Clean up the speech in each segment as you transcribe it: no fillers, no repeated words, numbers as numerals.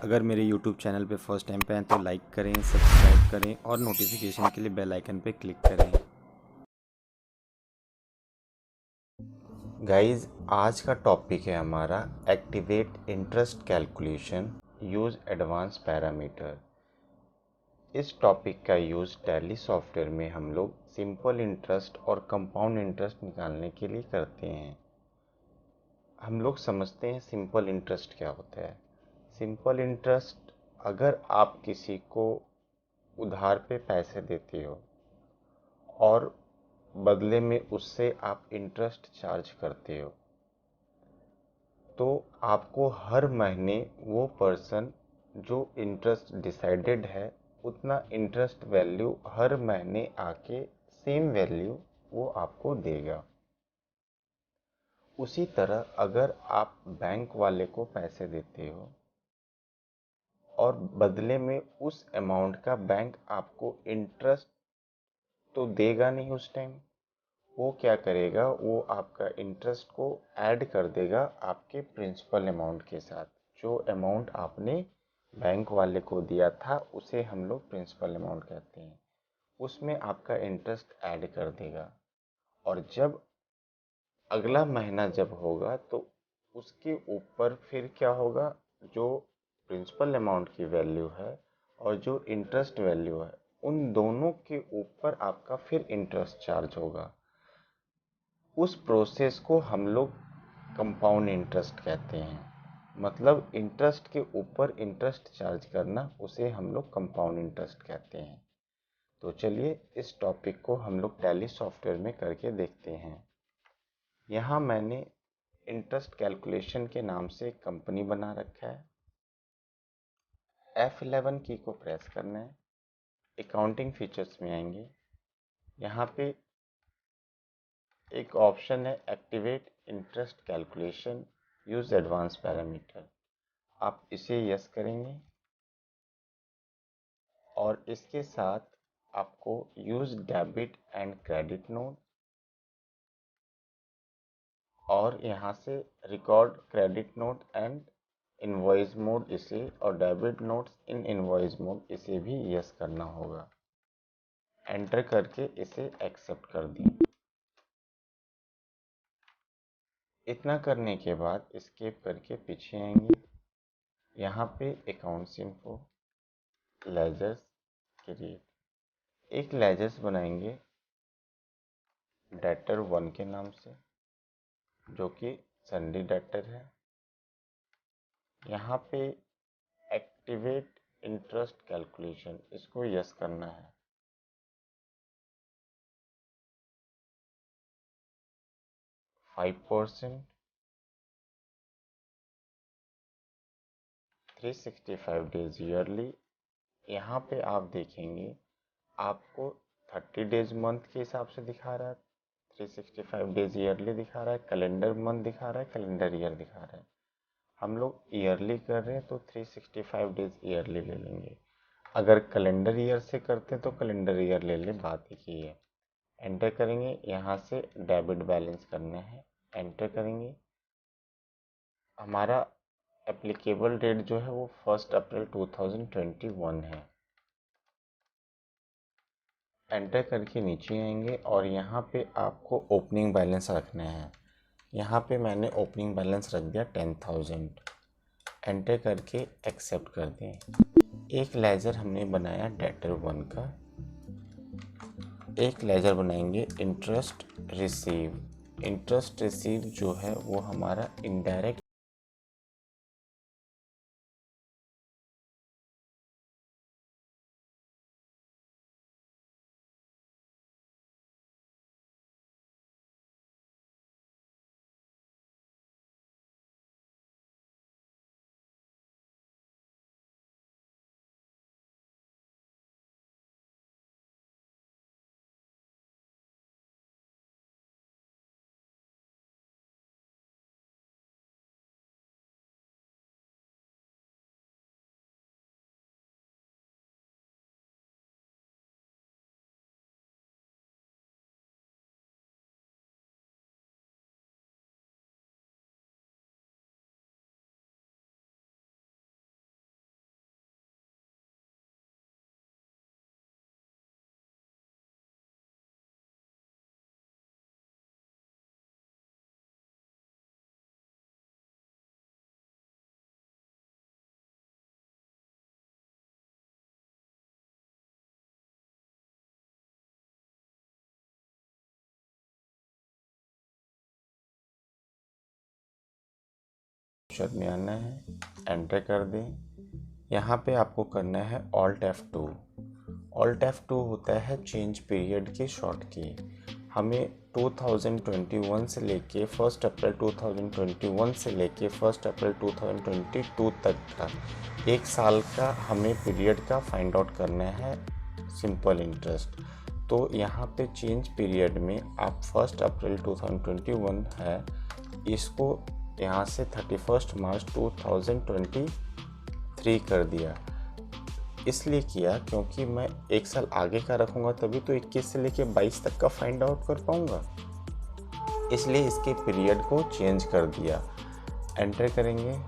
अगर मेरे YouTube channel पे फर्स्ट टाइम पे हैं तो लाइक करें, सब्सक्राइब करें और नोटिफिकेशन के लिए बेल आइकन पे क्लिक करें। गाइस, आज का टॉपिक है हमारा activate interest calculation use advance parameter. इस टॉपिक का यूज़ टैली सॉफ्टवेयर में हम लोग सिंपल इंटरेस्ट और कंपाउंड इंटरेस्ट निकालने के लिए करते हैं। हम लोग समझते हैं सिंपल इंटरेस्ट क्या होता है। सिंपल इंटरेस्ट, अगर आप किसी को उधार पे पैसे देते हो और बदले में उससे आप इंटरेस्ट चार्ज करते हो, तो आपको हर महीने वो पर्सन जो इंटरेस्ट डिसाइडेड है उतना इंटरेस्ट वैल्यू हर महीने आके सेम वैल्यू वो आपको देगा। उसी तरह अगर आप बैंक वाले को पैसे देते हो और बदले में उस अमाउंट का बैंक आपको इंटरेस्ट तो देगा नहीं, उस टाइम वो क्या करेगा, वो आपका इंटरेस्ट को ऐड कर देगा आपके प्रिंसिपल अमाउंट के साथ। जो अमाउंट आपने बैंक वाले को दिया था उसे हम लोग प्रिंसिपल अमाउंट कहते हैं, उसमें आपका इंटरेस्ट ऐड कर देगा। और जब अगला महीना जब होगा तो उसके ऊपर फिर क्या होगा, जो प्रिंसिपल अमाउंट की वैल्यू है और जो इंटरेस्ट वैल्यू है उन दोनों के ऊपर आपका फिर इंटरेस्ट चार्ज होगा। उस प्रोसेस को हम लोग कंपाउंड इंटरेस्ट कहते हैं। मतलब इंटरेस्ट के ऊपर इंटरेस्ट चार्ज करना, उसे हम लोग कंपाउंड इंटरेस्ट कहते हैं। तो चलिए इस टॉपिक को हम लोग टैली सॉफ्टवेयर में करके देखते हैं। यहाँ मैंने इंटरेस्ट कैलकुलेशन के नाम से एक कंपनी बना रखा है। F11 की को प्रेस करना है, अकाउंटिंग फीचर्स में आएंगे। यहाँ पे एक ऑप्शन है activate interest calculation use advance parameter, आप इसे यस करेंगे और इसके साथ आपको use debit and credit note और यहाँ से record credit note and invoice mode इसे, और debit notes in invoice mode इसे भी यस करना होगा। एंटर करके इसे एक्सेप्ट कर दें। इतना करने के बाद एस्केप करके पीछे आएंगे। यहाँ पे अकाउंट्स इन्फो, लेजर्स क्रिएट, एक लेजर्स बनाएंगे डेटर 1 के नाम से, जो कि सन्डे डेटर है। यहाँ पे एक्टिवेट इंटरेस्ट कैलकुलेशन, इसको यस करना है। 5%, 365 डेज ईयरली। यहाँ पे आप देखेंगे आपको 30 डेज मंथ के हिसाब से दिखा रहा है, 365 डेज ईयरली दिखा रहा है, कैलेंडर मंथ दिखा रहा है, कैलेंडर ईयर दिखा रहा है। हम लोग ईयरली कर रहे हैं तो 365 डेज ईयरली ले लेंगे। अगर कैलेंडर ईयर से करते हैं तो कैलेंडर ईयर ले लें, बात एक ही है। एंटर करेंगे, यहाँ से डेबिट बैलेंस करना है, एंटर करेंगे। हमारा एप्लीकेबल डेट जो है वो 1 अप्रैल 2021 है। एंटर करके नीचे आएंगे और यहाँ पे आपको ओपनिंग बैलेंस रखना है। यहाँ पे मैंने ओपनिंग बैलेंस रख दिया 10,000। एंटर करके एक्सेप्ट कर दें। एक लेजर हमने बनाया डेटर 1 का, एक लेजर बनाएंगे इंटरेस्ट रिसीव। इंटरेस्ट रिसीव जो है वो हमारा इनडायरेक्ट वाउचर में आना है, एंटर कर दें। यहाँ पे आपको करना है Alt F2। Alt F2 होता है चेंज पीरियड की शॉर्ट की। हमें 2021 से लेके 1 अप्रैल 2021 से लेके 1 अप्रैल 2022 तक का एक साल का हमें पीरियड का फाइंड आउट करना है सिंपल इंटरेस्ट। तो यहाँ पे चेंज पीरियड में आप 1 अप्रैल 2021 है, इसको यहाँ से 31 मार्च 2023 कर दिया। इसलिए किया क्योंकि मैं एक साल आगे का रखूँगा तभी तो 21 से लेके 22 तक का फाइंड आउट कर पाऊँगा, इसलिए इसके पीरियड को चेंज कर दिया। एंटर करेंगे,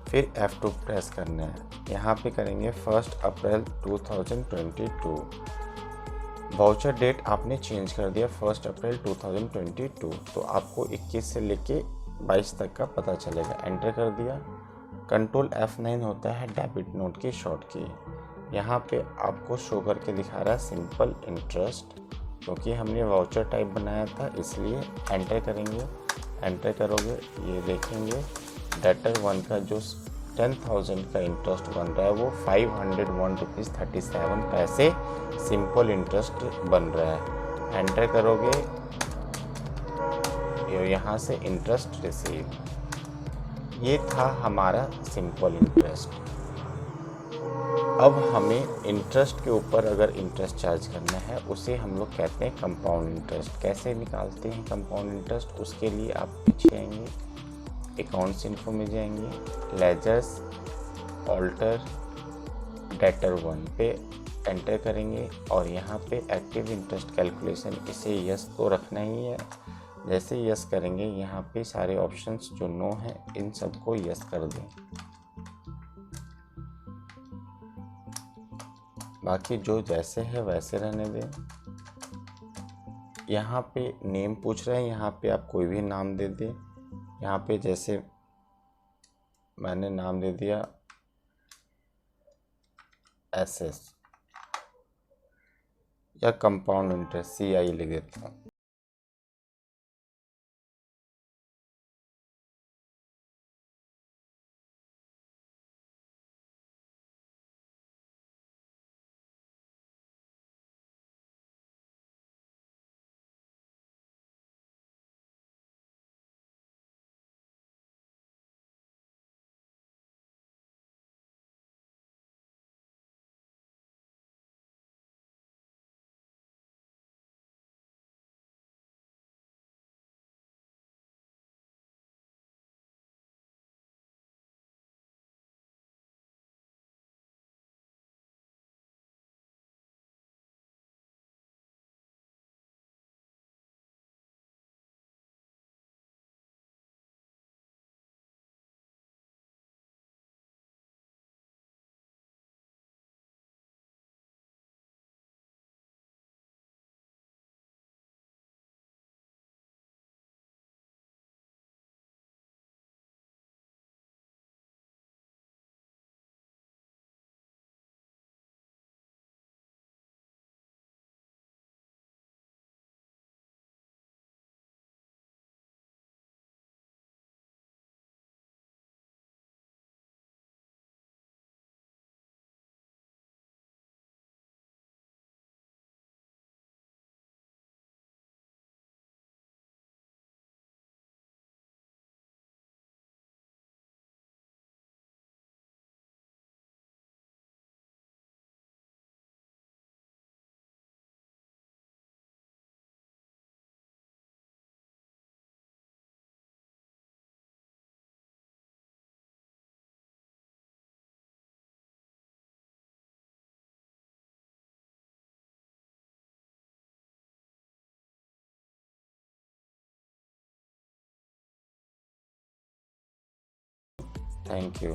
फिर F2 प्रेस करना है। यहाँ पे करेंगे 1 अप्रैल 2022। वाउचर डेट आपने चेंज कर दिया 1 अप्रैल 2022, तो आपको 21 से लेके 22 तक का पता चलेगा। एंटर कर दिया। कंट्रोल F9 होता है डेबिट नोट की शॉर्ट की। यहाँ पे आपको शो करके दिखा रहा है सिंपल इंटरेस्ट, क्योंकि हमने वाउचर टाइप बनाया था इसलिए। एंटर करेंगे, एंटर करोगे ये देखेंगे डेटर 1 का जो 10,000 का इंटरेस्ट बन रहा है वो 501.37 सिंपल इंटरेस्ट बन रहा है। एंटर करोगे, यहाँ से इंटरेस्ट रिसीव। ये था हमारा सिंपल इंटरेस्ट। अब हमें इंटरेस्ट के ऊपर अगर इंटरेस्ट चार्ज करना है उसे हम लोग कहते हैं कंपाउंड इंटरेस्ट। कैसे निकालते हैं कंपाउंड इंटरेस्ट, उसके लिए आप पीछे आएंगे, अकाउंट्स इन्फो में जाएंगे, लेजर्स, ऑल्टर, डेटर 1 पे एंटर करेंगे और यहाँ पे एक्टिव इंटरेस्ट कैलकुलेशन इसे यस तो रखना ही है। जैसे यस करेंगे यहाँ पे सारे ऑप्शंस जो नो हैं इन सबको यस कर दें। बाकी जो जैसे है वैसे रहने दें। यहाँ पे नेम पूछ रहे हैं, यहाँ पे आप कोई भी नाम दे दें। यहाँ पे जैसे मैंने नाम दे दिया SS या कंपाउंड इंटरेस्ट CI लिख देता हूँ। Thank you.